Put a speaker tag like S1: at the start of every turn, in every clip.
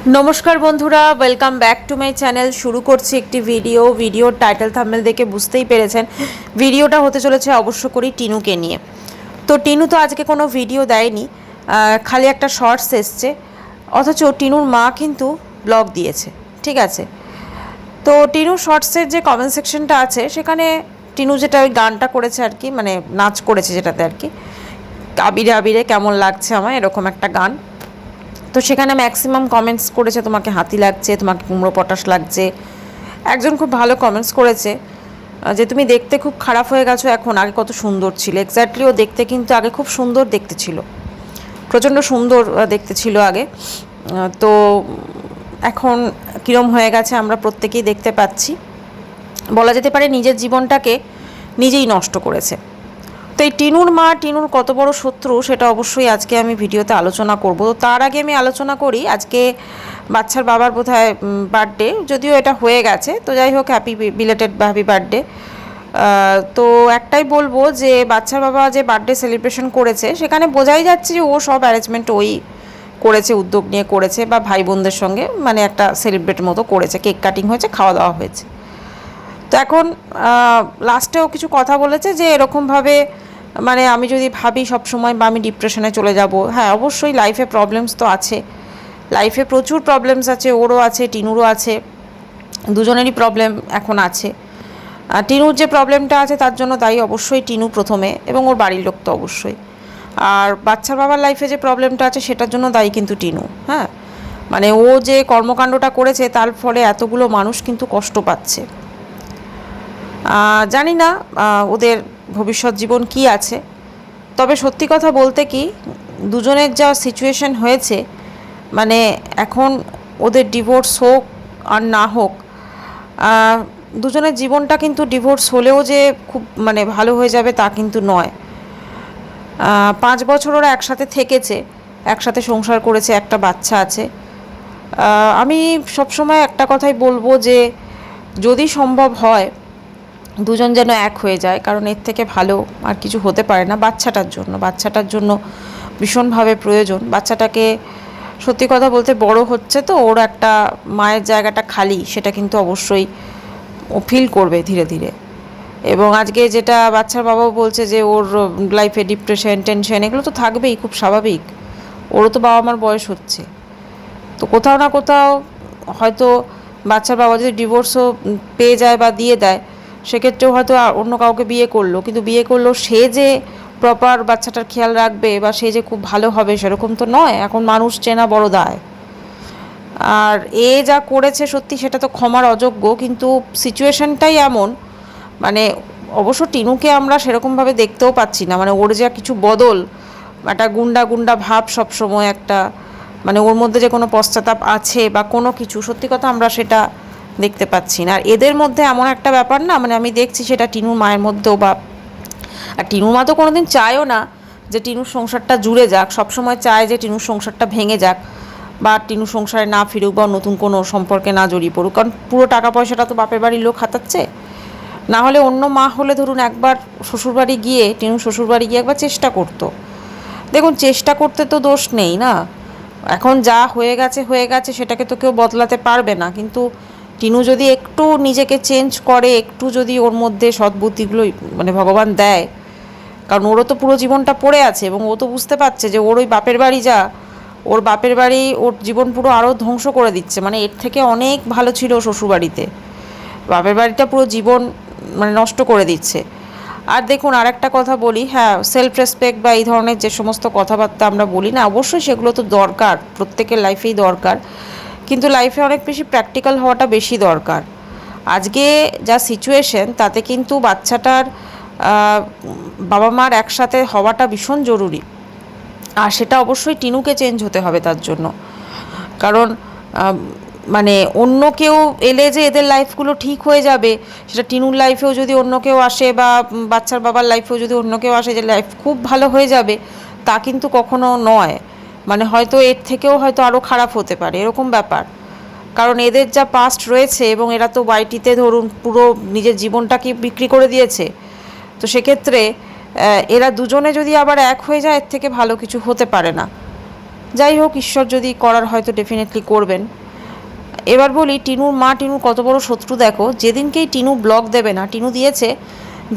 S1: নমস্কার বন্ধুরা, welcome back to my channel. শুরু করছি একটি ভিডিওর টাইটেল থাম্বনেল দেখে বুঝতেই পেরেছেন ভিডিওটা হতে চলেছে অবশ্য করি টিনুকে নিয়ে। তো টিনু তো আজকে কোনো ভিডিও দেয়নি, খালি একটা শর্টস এসছে, অথচ টিনুর মা কিন্তু ব্লগ দিয়েছে। ঠিক আছে, তো টিনু শর্টসের যে কমেন্ট সেকশনটা আছে সেখানে টিনু যেটা ওই গানটা করেছে আর কি, মানে নাচ করেছে যেটাতে আর কি, আবিরে আবিরে কেমন লাগছে আমার, এরকম একটা গান। তো সেখানে ম্যাক্সিমাম কমেন্টস করেছে তোমাকে হাতি লাগছে, তোমাকে কুমড়ো পটাশ লাগছে। একজন খুব ভালো কমেন্টস করেছে যে তুমি দেখতে খুব খারাপ হয়ে গেছো এখন, আগে কত সুন্দর ছিল। এক্স্যাক্টলি ও দেখতে কিন্তু আগে খুব সুন্দর দেখতে ছিল, প্রচণ্ড সুন্দর দেখতে ছিল আগে। তো এখন কীরম হয়ে গেছে আমরা প্রত্যেকেই দেখতে পাচ্ছি। বলা যেতে পারে নিজের জীবনটাকে নিজেই নষ্ট করেছে। তো এই টিনুর মা, টিনুর কত বড় শত্রু সেটা অবশ্যই আজকে আমি ভিডিওতে আলোচনা করব। তো তার আগে আমি আলোচনা করি, আজকে বাচ্চার বাবার বোধহয় বার্থডে, যদিও এটা হয়ে গেছে, তো যাই হোক হ্যাপি বিলেটেড হ্যাপি বার্থডে। তো একটাই বলবো যে বাচ্চার বাবা যে বার্থডে সেলিব্রেশন করেছে সেখানে বোঝাই যাচ্ছে যে ও সব অ্যারেঞ্জমেন্ট ওই করেছে, উদ্যোগ নিয়ে করেছে, বা ভাই বোনদের সঙ্গে মানে একটা সেলিব্রেট মতো করেছে, কেক কাটিং হয়েছে, খাওয়া দাওয়া হয়েছে। তো এখন লাস্টেও কিছু কথা বলেছে যে এরকমভাবে মানে আমি যদি ভাবি সব সময় বা আমি ডিপ্রেশনে চলে যাব। হ্যাঁ, অবশ্যই লাইফে প্রবলেমস তো আছে, লাইফে প্রচুর প্রবলেমস আছে, ওরও আছে, টিনুরও আছে, দুজনেরই প্রবলেম এখন আছে। টিনুর যে প্রবলেমটা আছে তার জন্য দায়ী অবশ্যই টিনু প্রথমে, এবং ওর বাড়ির লোক তো অবশ্যই। আর বাচ্চার বাবার লাইফে যে প্রবলেমটা আছে সেটার জন্য দায়ী কিন্তু টিনু। হ্যাঁ, মানে ও যে কর্মকাণ্ডটা করেছে তার ফলে এতগুলো মানুষ কিন্তু কষ্ট পাচ্ছে। জানি না ওদের ভবিষ্যৎ জীবন কি আছে, তবে সত্যি কথা বলতে কি, দুজনের যা সিচুয়েশন হয়েছে, মানে এখন ওদের ডিভোর্স হোক আর না হোক, দুজনের জীবনটা কিন্তু ডিভোর্স হলেও যে খুব মানে ভালো হয়ে যাবে তা কিন্তু নয়। 5 বছর ওরা একসাথে থেকেছে, একসাথে সংসার করেছে, একটা বাচ্চা আছে। আমি সবসময় একটা কথাই বলবো যে যদি সম্ভব হয় দুজন যেন এক হয়ে যায়, কারণ এর থেকে ভালো আর কিছু হতে পারে না বাচ্চাটার জন্য ভীষণভাবে প্রয়োজন। বাচ্চাটাকে সত্যি কথা বলতে বড় হচ্ছে, তো ওর একটা মায়ের জায়গাটা খালি, সেটা কিন্তু অবশ্যই ও ফিল করবে ধীরে ধীরে। এবং আজকে যেটা বাচ্চার বাবাও বলছে যে ওর লাইফে ডিপ্রেশন, টেনশন এগুলো তো থাকবেই, খুব স্বাভাবিক, ওরও তো বাবা মার বয়স হচ্ছে। তো কোথাও না কোথাও হয়তো বাচ্চার বাবা যদি ডিভোর্সও পেয়ে যায় বা দিয়ে দেয়, সেক্ষেত্রেও হয়তো অন্য কাউকে বিয়ে করলো, কিন্তু বিয়ে করলো সে যে প্রপার বাচ্চাটার খেয়াল রাখবে বা সে যে খুব ভালো হবে সেরকম তো নয়। এখন মানুষ চেনা বড় দায়। আর এ যা করেছে সত্যি সেটা তো ক্ষমার অযোগ্য, কিন্তু সিচুয়েশনটাই এমন, মানে অবশ্য টিনুকে আমরা সেরকমভাবে দেখতেও পাচ্ছি না, মানে ওর যা কিছু বদল, একটা গুন্ডা গুন্ডা ভাব সবসময় একটা, মানে ওর মধ্যে যে কোনো পশ্চাতাপ আছে বা কোনো কিছু, সত্যি কথা আমরা সেটা দেখতে পাচ্ছি না। আর এদের মধ্যে এমন একটা ব্যাপার না, মানে আমি দেখছি সেটা টিনুর মায়ের মধ্যেও, বা আর টিনুর মা তো কোনোদিন চায়ও না যে টিনুর সংসারটা জুড়ে যাক, সবসময় চায় যে টিনুর সংসারটা ভেঙে যাক বা টিনুর সংসারে না ফিরুক বা নতুন কোনো সম্পর্কে না জড়িয়ে পড়ুক, কারণ পুরো টাকা পয়সাটা তো বাপের বাড়ির লোক হাতাচ্ছে। না হলে অন্য মা হলে ধরুন একবার শ্বশুরবাড়ি গিয়ে, টিনু শ্বশুরবাড়ি গিয়ে একবার চেষ্টা করতো। দেখুন, চেষ্টা করতে তো দোষ নেই না, এখন যা হয়ে গেছে সেটাকে তো কেউ বদলাতে পারবে না। কিন্তু টিনু যদি একটু নিজেকে চেঞ্জ করে, একটু যদি ওর মধ্যে সদ্বুদ্ধিগুলো মানে ভগবান দেয়, কারণ ওরও তো পুরো জীবনটা পড়ে আছে এবং ও তো বুঝতে পারছে যে ওর ওই বাপের বাড়ি যা, ওর বাপের বাড়ি ওর জীবন পুরো আরও ধ্বংস করে দিচ্ছে, মানে এর থেকে অনেক ভালো ছিল শ্বশুরবাড়িতে, বাপের বাড়িটা পুরো জীবন মানে নষ্ট করে দিচ্ছে। আর দেখুন, আর একটা কথা বলি, হ্যাঁ, সেলফ রেসপেক্ট বা এই ধরনের যে সমস্ত কথাবার্তা আমরা বলি না, অবশ্যই সেগুলো তো দরকার, প্রত্যেকের লাইফেই দরকার, কিন্তু লাইফে অনেক বেশি প্র্যাকটিক্যাল হওয়াটা বেশি দরকার। আজকে যা সিচুয়েশন তাতে কিন্তু বাচ্চাটার বাবা মার একসাথে হওয়াটা ভীষণ জরুরি, আর সেটা অবশ্যই টিনুকে চেঞ্জ হতে হবে তার জন্য। কারণ মানে অন্য কেউ এলে যে এদের লাইফগুলো ঠিক হয়ে যাবে, সেটা টিনুর লাইফেও যদি অন্য কেউ আসে বা বাচ্চার বাবার লাইফেও যদি অন্য কেউ আসে যে লাইফ খুব ভালো হয়ে যাবে, তা কিন্তু কখনো নয়। মানে হয়তো এর থেকেও হয়তো আরও খারাপ হতে পারে, এরকম ব্যাপার। কারণ এদের যা পাস্ট রয়েছে, এবং এরা তো ওয়াইটিতে ধরুন পুরো নিজের জীবনটাকে বিক্রি করে দিয়েছে, তো সেক্ষেত্রে এরা দুজনে যদি আবার এক হয়ে যায়, এর থেকে ভালো কিছু হতে পারে না। যাই হোক, ঈশ্বর যদি করার হয়তো ডেফিনেটলি করবেন। এবার বলি টিনুর মা, টিনুর কত বড় শত্রু দেখো। যেদিনকেই টিনু ব্লগ দেবে না, টিনু দিয়েছে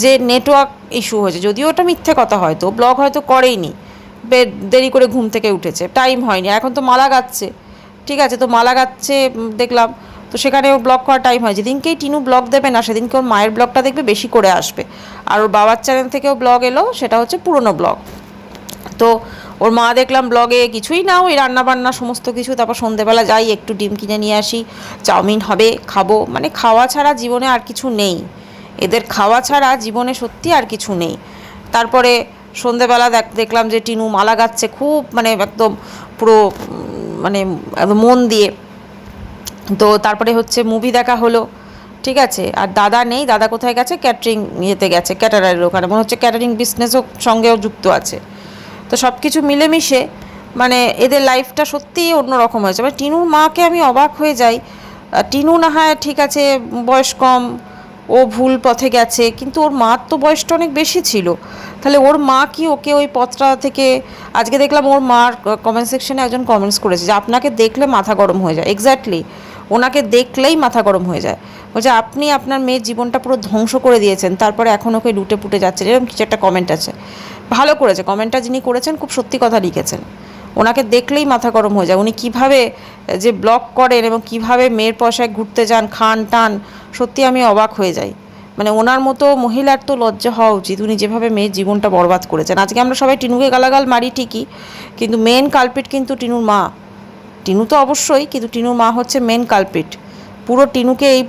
S1: যে নেটওয়ার্ক ইস্যু হয়েছে, যদিও ওটা মিথ্যে কথা, হয়তো ব্লগ হয়তো করেইনি, দেরি করে ঘুম থেকে উঠেছে, টাইম হয়নি, এখন তো মালা গাচ্ছে, ঠিক আছে, তো মালা গাচ্ছে দেখলাম, তো সেখানে ওর ব্লগ করার টাইম হয়। যেদিনকেই টিনু ব্লগ দেবে না, সেদিনকে ওর মায়ের ব্লগটা দেখবে বেশি করে আসবে। আর ওর বাবার চ্যানেল থেকেও ব্লগ এলো, সেটা হচ্ছে পুরনো ব্লগ। তো ওর মা দেখলাম ব্লগে কিছুই না, ওই রান্নাবান্না সমস্ত কিছু, তারপর সন্ধেবেলা যাই একটু ডিম কিনে নিয়ে আসি, চাউমিন হবে, খাবো, মানে খাওয়া ছাড়া জীবনে আর কিছু নেই, এদের খাওয়া ছাড়া জীবনে সত্যি আর কিছু নেই। তারপরে সন্ধেবেলা দেখলাম যে টিনু মালা গাচ্ছে খুব, মানে একদম পুরো মানে একদম মন দিয়ে। তো তারপরে হচ্ছে মুভি দেখা হলো, ঠিক আছে। আর দাদা নেই, দাদা কোথায় গেছে, ক্যাটারিং ইয়েতে গেছে, ক্যাটারারের ওখানে, মনে হচ্ছে ক্যাটারিং বিজনেসও সঙ্গেও যুক্ত আছে। তো সব কিছু মিলেমিশে মানে এদের লাইফটা সত্যিই অন্যরকম হয়েছে। মানে টিনুর মাকে আমি অবাক হয়ে যাই। টিনু না হয় ঠিক আছে বয়স কম, ও ভুল পথে গেছে, কিন্তু ওর মার তো বয়সটা অনেক বেশি ছিল, তাহলে ওর মা কি ওকে ওই পথটা থেকে, আজকে দেখলাম ওর মার কমেন্ট সেকশনে একজন কমেন্টস করেছে যে আপনাকে দেখলে মাথা গরম হয়ে যায়। এক্স্যাক্টলি, ওনাকে দেখলেই মাথা গরম হয়ে যায়। বলছে আপনি আপনার মেয়ের জীবনটা পুরো ধ্বংস করে দিয়েছেন, তারপরে এখন ওকে লুটে পুটে যাচ্ছেন, এরকম কিছু একটা কমেন্ট আছে। ভালো করেছে কমেন্টটা, যিনি করেছেন খুব সত্যি কথা লিখেছেন। ওনাকে দেখলেই মাথা গরম হয়ে যায়, উনি কীভাবে যে ব্লগ করেন এবং কীভাবে মেয়ের পয়সায় ঘুরতে যান, খান টান, সত্যি আমি অবাক হয়ে যাই। মানে ওনার মতো মহিলার তো লজ্জা হওয়া উচিত, উনি যেভাবে মেয়ের জীবনটা বরবাদ করেছেন। আজকে আমরা সবাই টিনুকে গালাগাল মারি ঠিকই, কিন্তু মেন কালপিট কিন্তু টিনুর মা। টিনু তো অবশ্যই, কিন্তু টিনুর মা হচ্ছে মেন কালপিট, পুরো টিনুকে এই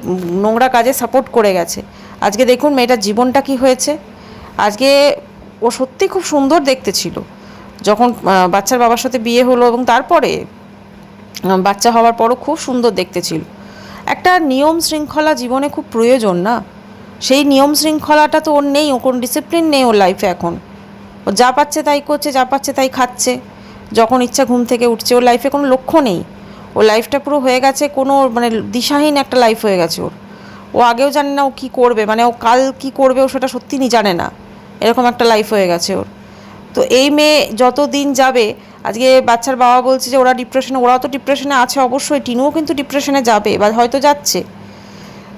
S1: নোংরা কাজে সাপোর্ট করে গেছে। আজকে দেখুন মেয়েটার জীবনটা কি হয়েছে। আজকে ও সত্যি খুব সুন্দর দেখতে ছিল যখন বাচ্চার বাবার সাথে বিয়ে হলো, এবং তারপরে বাচ্চা হওয়ার পরও খুব সুন্দর দেখতে ছিল। একটা নিয়ম শৃঙ্খলা জীবনে খুব প্রয়োজন না, সেই নিয়ম শৃঙ্খলাটা তো ওর নেই, ও কোনো ডিসিপ্লিন নেই ওর লাইফে। এখন ও যা পাচ্ছে তাই করছে, যা পাচ্ছে তাই খাচ্ছে, যখন ইচ্ছা ঘুম থেকে উঠছে, ওর লাইফে কোনো লক্ষ্য নেই। ওর লাইফটা পুরো হয়ে গেছে কোনো মানে দিশাহীন একটা লাইফ হয়ে গেছে ওর। ও আগেও জানে না ও কী করবে, মানে ও কাল কী করবে ও সেটা সত্যি জানে না, এরকম একটা লাইফ হয়ে গেছে ওর। তো এই মেয়ে যত দিন যাবে, আজকে বাচ্চার বাবা বলছে যে ওরা ডিপ্রেশনে, ওরাও তো ডিপ্রেশনে আছে অবশ্যই, টিনুও কিন্তু ডিপ্রেশনে যাবে বা হয়তো যাচ্ছে।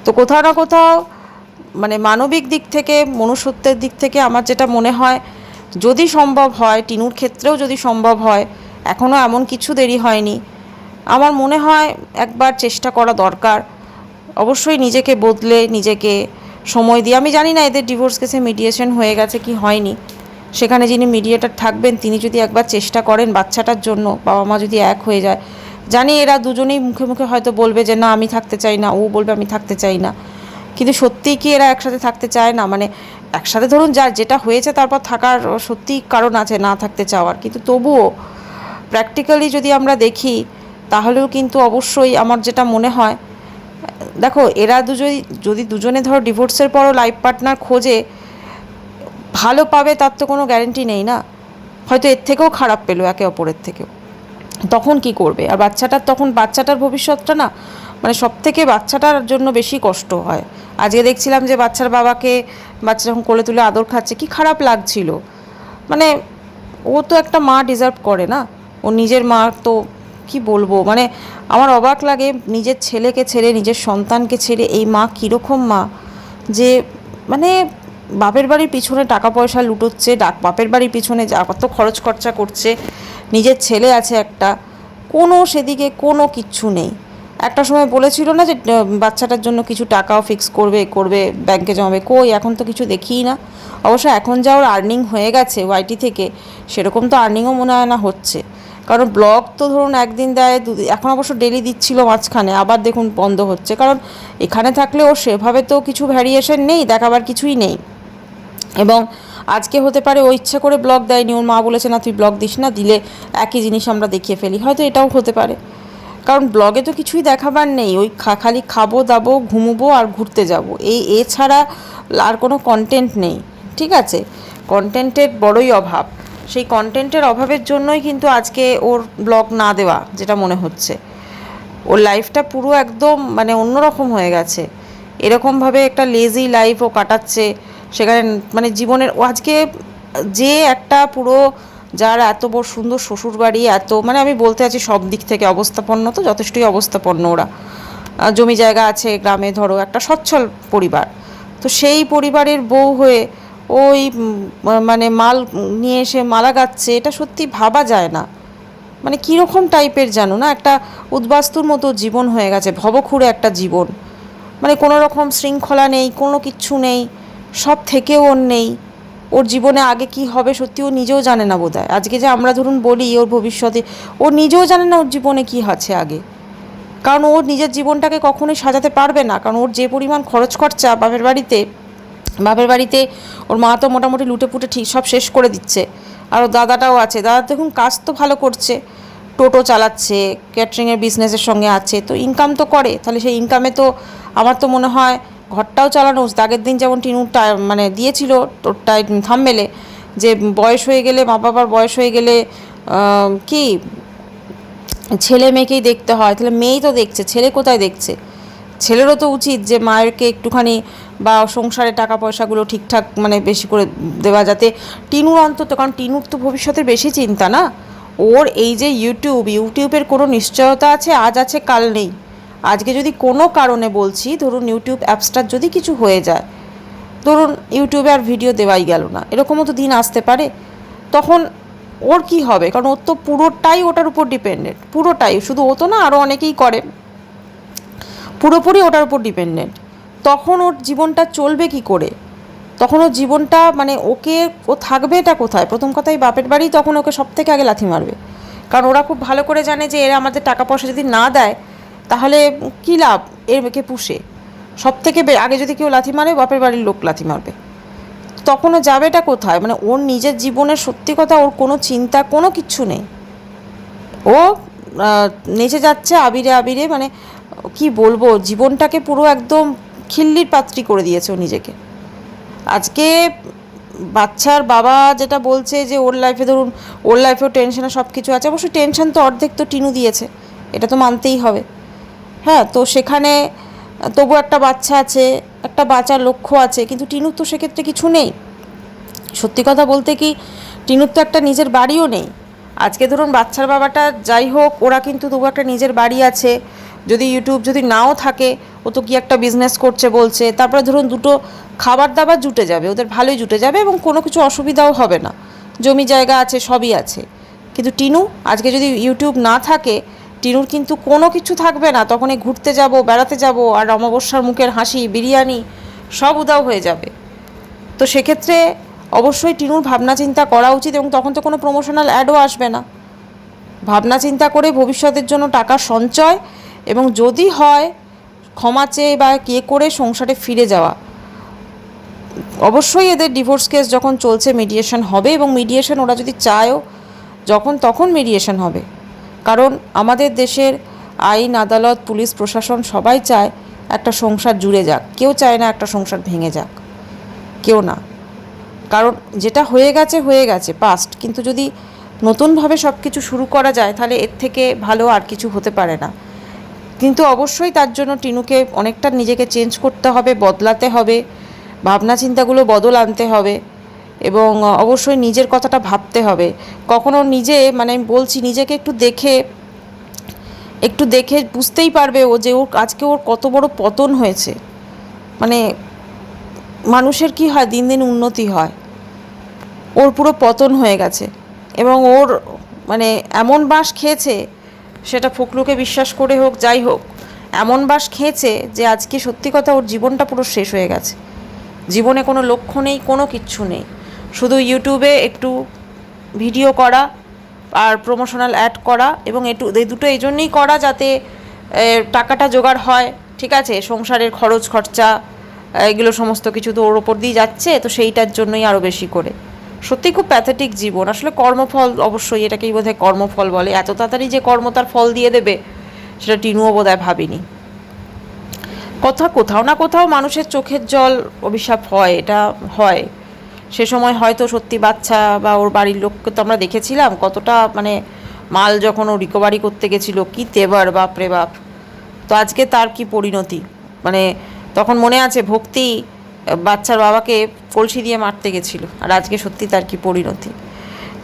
S1: তো কোথাও না কোথাও মানে মানবিক দিক থেকে, মনুষ্যত্বের দিক থেকে আমার যেটা মনে হয়, যদি সম্ভব হয়, টিনুর ক্ষেত্রেও যদি সম্ভব হয়, এখনও এমন কিছু দেরি হয়নি, আমার মনে হয় একবার চেষ্টা করা দরকার। অবশ্যই নিজেকে বদলে, নিজেকে সময় দিয়ে, আমি জানি না এদের ডিভোর্স কেসে মিডিয়েশন হয়ে গেছে কি হয়নি, সেখানে যিনি মিডিয়েটার থাকবেন তিনি যদি একবার চেষ্টা করেন বাচ্চাটার জন্য, বাবা মা যদি এক হয়ে যায়, জানি এরা দুজনেই মুখে মুখে হয়তো বলবে যে না আমি থাকতে চাই না, ও বলবে আমি থাকতে চাই না, কিন্তু সত্যিই কি এরা একসাথে থাকতে চায় না? মানে একসাথে ধরুন যার যেটা হয়েছে তারপর থাকার সত্যিই কারণ আছে না থাকতে চাওয়ার, কিন্তু তবুও প্র্যাকটিক্যালি যদি আমরা দেখি তাহলেও কিন্তু অবশ্যই আমার যেটা মনে হয়, দেখো এরা যদি দুজনে ধরো ডিভোর্সের পরও লাইফ পার্টনার খোঁজে, ভালো পাবে তার তো কোনো গ্যারেন্টি নেই না, হয়তো এর থেকেও খারাপ পেলো একে অপরের থেকেও, তখন কি করবে? আর বাচ্চাটার তখন, বাচ্চাটার ভবিষ্যৎটা না মানে সব থেকে বাচ্চাটার জন্য বেশি কষ্ট হয়। আজকে দেখছিলাম যে বাচ্চার বাবাকে, বাচ্চা যখন কোলে তুলে আদর খাচ্ছে, কি খারাপ লাগছিল। মানে ও তো একটা মা ডিজার্ভ করে না, ও নিজের মা তো কি বলবো, মানে আমার অবাক লাগে নিজের ছেলেকে ছেড়ে, নিজের সন্তানকে ছেড়ে এই মা কীরকম মা, যে মানে বাপের বাড়ির পিছনে টাকা পয়সা লুটোচ্ছে, বাপের বাড়ির পিছনে যা কত খরচ খরচা করছে, নিজের ছেলে আছে একটা, কোনো সেদিকে কোনো কিচ্ছু নেই। একটা সময় বলেছিল না যে বাচ্চাটার জন্য কিছু টাকাও ফিক্স করবে ব্যাংকে জমাবে, কই এখন তো কিছু দেখিই না। অবশ্য এখন যা ওর আর্নিং হয়ে গেছে ওয়াইটি থেকে, সেরকম তো আর্নিংও মনে হয় না হচ্ছে, কারণ ব্লগ তো ধরুন একদিন দেয়, দুদিন, এখন অবশ্য ডেলি দিচ্ছিল মাঝখানে, আবার দেখুন বন্ধ হচ্ছে, কারণ এখানে থাকলে ওর সেভাবে তো কিছু ভ্যারিয়েশন নেই, দেখাবার কিছুই নেই। এবং আজকে হতে পারে ও ইচ্ছা করে ব্লগ দেয়নি, ওর মা বলেছে না তুই ব্লগ দিস না, দিলে একই জিনিস আমরা দেখিয়ে ফেলি, হয়তো এটাও হতে পারে, কারণ ব্লগে তো কিছুই দেখাবার নেই, ওই খালি খাবো দাবো ঘুমবো আর ঘুরতে যাব, এছাড়া আর কোনো কন্টেন্ট নেই, ঠিক আছে। কন্টেন্টের বড়ই অভাব, সেই কন্টেন্টের অভাবের জন্যই কিন্তু আজকে ওর ব্লগ না দেওয়া যেটা মনে হচ্ছে। ওর লাইফটা পুরো একদম মানে অন্যরকম হয়ে গেছে, এরকমভাবে একটা লেজি লাইফ ও কাটাচ্ছে, সেখানে মানে জীবনের ও আজকে যে একটা পুরো যার এত বড় সুন্দর শ্বশুরবাড়ি, এত মানে আমি বলতে আছি সব দিক থেকে অবস্থাপন্ন, তো যথেষ্টই অবস্থাপন্ন ওরা, জমি জায়গা আছে গ্রামে, ধরো একটা সচ্ছল পরিবার, তো সেই পরিবারের বউ হয়ে ওই মানে মাল নিয়ে এসে মালা গাচ্ছে, এটা সত্যি ভাবা যায় না। মানে কীরকম টাইপের জানো না, একটা উদ্বাস্তুর মতো জীবন হয়ে গেছে, ভবঘুরে একটা জীবন, মানে কোনো রকম শৃঙ্খলা নেই, কোনো কিচ্ছু নেই, সব থেকেও ওর নেই। ওর জীবনে আগে কি হবে সত্যি ও নিজেও জানে না বোধহয়। আজকে যে আমরা ধরুন বলি ওর ভবিষ্যতে, ও নিজেও জানে না ওর জীবনে কি আছে আগে, কারণ ওর নিজের জীবনটাকে কখনোই সাজাতে পারবে না, কারণ ওর যে পরিমাণ খরচ খরচা বাপের বাড়িতে ওর মা তো মোটামুটি লুটে পুটে ঠিক সব শেষ করে দিচ্ছে। আর ওর দাদাটাও আছে, দাদা দেখুন কাজ তো ভালো করছে, টোটো চালাচ্ছে, ক্যাটারিংয়ের বিজনেসের সঙ্গে আছে, তো ইনকাম তো করে, তাহলে সেই ইনকামে তো আমার তো মনে হয় ঘরটাও চালানো উচিত। আগের দিন যেমন টিনুটা মানে দিয়েছিল তোরটাই থামমেলে, যে বয়স হয়ে গেলে, মা বাবার বয়স হয়ে গেলে কি ছেলে মেয়েকেই দেখতে হয়, তাহলে মেয়েই তো দেখছে, ছেলে কোথায় দেখছে? ছেলেরও তো উচিত যে মায়েরকে একটুখানি বা সংসারে টাকা পয়সাগুলো ঠিকঠাক মানে বেশি করে দেওয়া, যাতে টিনুর অন্তত, কারণ টিনুর তো ভবিষ্যতের বেশি চিন্তা না, ওর এই যে ইউটিউবের কোনো নিশ্চয়তা আছে, আজ আছে কাল নেই। আজকে যদি কোনো কারণে বলছি ধরুন ইউটিউব অ্যাপসটার যদি কিছু হয়ে যায়, ধরুন ইউটিউবে আর ভিডিও দেওয়াই গেল না, এরকমও তো দিন আসতে পারে, তখন ওর কি হবে? কারণ ওর তো পুরোটাই ওটার উপর ডিপেন্ডেন্ট, পুরোটাই, শুধু ও তো না, আরও অনেকেই করে, পুরোপুরি ওটার উপর ডিপেন্ডেন্ট। তখন ওর জীবনটা চলবে কি করে? তখন ওর জীবনটা মানে ও থাকবে এটা কোথায়? প্রথম কথাই বাপের বাড়ি তখন ওকে সব থেকে আগে লাথি মারবে, কারণ ওরা খুব ভালো করে জানে যে এরা আমাদের টাকা পয়সা যদি না দেয় তাহলে কী লাভ এর মেয়েকে পুষে। সব থেকে আগে যদি কেউ লাথি মারে, বাপের বাড়ির লোক লাথি মারবে। তখন ও যাবেটা কোথায়? মানে ওর নিজের জীবনের সত্যি কথা, ওর কোনো চিন্তা কোনো কিচ্ছু নেই, ও নেচে যাচ্ছে আবিরে আবিরে, মানে কি বলবো, জীবনটাকে পুরো একদম খিল্লির পাত্রী করে দিয়েছে ও নিজেকে। আজকে বাচ্চার বাবা যেটা বলছে যে ওর লাইফে, ধরুন ওর লাইফেও টেনশনে সব কিছু আছে, অবশ্যই টেনশন তো অর্ধেক তো টিনু দিয়েছে, এটা তো মানতেই হবে। হ্যাঁ, তো সেখানে তবু একটা বাচ্চা আছে, একটা বাঁচার লক্ষ্য আছে, কিন্তু টিনুর তো সেক্ষেত্রে কিছু নেই। সত্যি কথা বলতে কি, টিনুর তো একটা নিজের বাড়িও নেই। আজকে ধরুন বাচ্চার বাবাটা যাই হোক, ওরা কিন্তু তবু একটা নিজের বাড়ি আছে, যদি ইউটিউব যদি নাও থাকে, ও তো কি একটা বিজনেস করছে বলছে, তারপরে ধরুন দুটো খাবার দাবার জুটে যাবে, ওদের ভালোই জুটে যাবে এবং কোনো কিছু অসুবিধাও হবে না, জমি জায়গা আছে, সবই আছে। কিন্তু টিনু আজকে যদি ইউটিউব না থাকে, টিনুর কিন্তু কোনো কিছু থাকবে না, তখন এই ঘুরতে যাব, বেড়াতে যাব, আর অমাবস্যার মুখের হাসি, বিরিয়ানি সব উদাও হয়ে যাবে। তো সেক্ষেত্রে অবশ্যই টিনুর ভাবনা চিন্তা করা উচিত, এবং তখন তো কোনো প্রমোশনাল অ্যাডও আসবে না। ভাবনা চিন্তা করে ভবিষ্যতের জন্য টাকা সঞ্চয়, এবং যদি হয় ক্ষমা চেয়ে বা করে সংসারে ফিরে যাওয়া। অবশ্যই এদের ডিভোর্স কেস যখন চলছে মিডিয়েশন হবে, এবং মিডিয়েশন ওরা যদি চায়ও যখন, তখন মিডিয়েশন হবে, কারণ আমাদের দেশের আইন, আদালত, পুলিশ প্রশাসন সবাই চায় একটা সংসার জুড়ে যাক, কেউ চায় না একটা সংসার ভেঙে যাক, কেউ না। কারণ যেটা হয়ে গেছে পাস্ট, কিন্তু যদি নতুনভাবে সব কিছু শুরু করা যায় তাহলে এর থেকে ভালো আর কিছু হতে পারে না। কিন্তু অবশ্যই তার জন্য টিনুকে অনেকটা নিজেকে চেঞ্জ করতে হবে, বদলাতে হবে, ভাবনা চিন্তাগুলো বদল আনতে হবে, এবং অবশ্যই নিজের কথাটা ভাবতে হবে। কখনো নিজে মানে আমি বলছি নিজেকে একটু দেখে বুঝতেই পারবে ও যে আজকে ওর কত বড় পতন হয়েছে। মানে মানুষের কি হয়, দিন দিন উন্নতি হয়, ওর পুরো পতন হয়ে গেছে, এবং ওর মানে এমন বাঁশ খেয়েছে, সেটা ফকলুকে বিশ্বাস করে হোক যাই হোক, এমন বাঁশ খেয়েছে যে আজকে সত্যি কথা ওর জীবনটা পুরো শেষ হয়ে গেছে। জীবনে কোনো লক্ষ্য নেই, কোনো কিচ্ছু নেই, শুধু ইউটিউবে একটু ভিডিও করা আর প্রমোশনাল অ্যাড করা, এবং এই দুটো এই জন্যই করা যাতে টাকাটা জোগাড় হয়, ঠিক আছে, সংসারের খরচ খরচা এগুলো সমস্ত কিছু তো ওর ওপর দিয়ে যাচ্ছে, তো সেইটার জন্যই আরও বেশি করে। সত্যি খুব প্যাথেটিক জীবন, আসলে কর্মফল, অবশ্যই এটাকেই বোধহয় কর্মফল বলে, এত তাড়াতাড়ি যে কর্ম তার ফল দিয়ে দেবে সেটা টিনুও বোধহয় ভাবিনি। কোথাও না কোথাও মানুষের চোখের জল অভিশাপ হয়, এটা হয়, সে সময় হয়তো সত্যি বাচ্চা বা ওর বাড়ির লোককে তো আমরা দেখেছিলাম কতটা, মানে মাল যখন ও রিকভারি করতে গেছিলো কি তেবার, বাপরে বাপ। তো আজকে তার কি পরিণতি, মানে তখন মনে আছে ভক্তি বাচ্চার বাবাকে কলসি দিয়ে মারতে গেছিলো, আর আজকে সত্যি তার কি পরিণতি।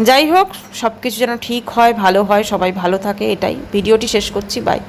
S1: যাই হোক, সব কিছু যেন ঠিক হয়, ভালো হয়, সবাই ভালো থাকে, এটাই ভিডিওটি শেষ করছি। বাই।